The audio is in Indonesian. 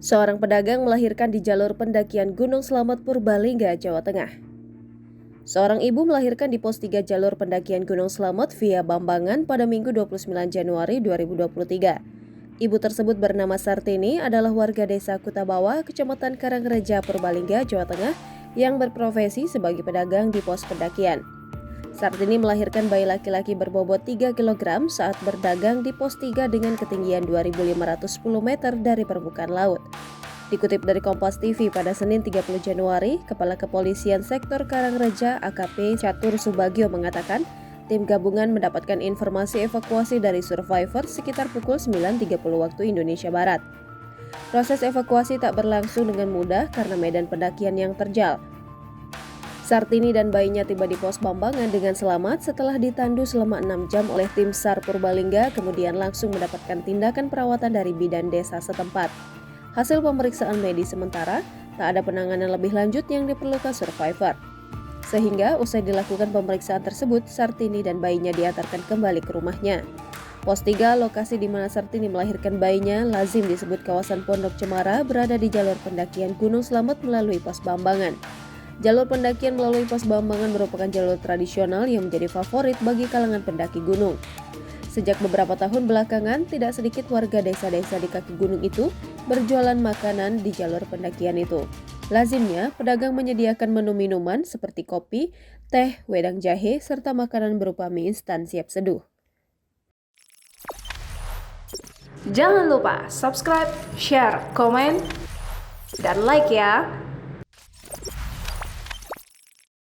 Seorang pedagang melahirkan di jalur pendakian Gunung Slamet Purbalingga, Jawa Tengah. Seorang ibu melahirkan di pos 3 jalur pendakian Gunung Slamet via Bambangan pada Minggu 29 Januari 2023. Ibu tersebut bernama Sartini adalah warga desa Kutabawa, Kecamatan Karangreja, Purbalingga, Jawa Tengah yang berprofesi sebagai pedagang di pos pendakian. Sartini melahirkan bayi laki-laki berbobot 3 kg saat berdagang di pos 3 dengan ketinggian 2.510 meter dari permukaan laut. Dikutip dari Kompas TV pada Senin 30 Januari, Kepala Kepolisian Sektor Karangreja AKP Catur Subagio mengatakan, tim gabungan mendapatkan informasi evakuasi dari survivor sekitar pukul 9.30 waktu Indonesia Barat. Proses evakuasi tak berlangsung dengan mudah karena medan pendakian yang terjal. Sartini dan bayinya tiba di pos Bambangan dengan selamat setelah ditandu selama 6 jam oleh tim SAR Purbalingga, kemudian langsung mendapatkan tindakan perawatan dari bidan desa setempat. Hasil pemeriksaan medis sementara, tak ada penanganan lebih lanjut yang diperlukan survivor. Sehingga usai dilakukan pemeriksaan tersebut, Sartini dan bayinya diantarkan kembali ke rumahnya. Pos 3, lokasi di mana Sartini melahirkan bayinya, lazim disebut kawasan Pondok Cemara, berada di jalur pendakian Gunung Slamet melalui pos Bambangan. Jalur pendakian melalui pos Bambangan merupakan jalur tradisional yang menjadi favorit bagi kalangan pendaki gunung. Sejak beberapa tahun belakangan, tidak sedikit warga desa-desa di kaki gunung itu berjualan makanan di jalur pendakian itu. Lazimnya, pedagang menyediakan menu minuman seperti kopi, teh, wedang jahe, serta makanan berupa mie instan siap seduh. Jangan lupa subscribe, share, komen, dan like ya!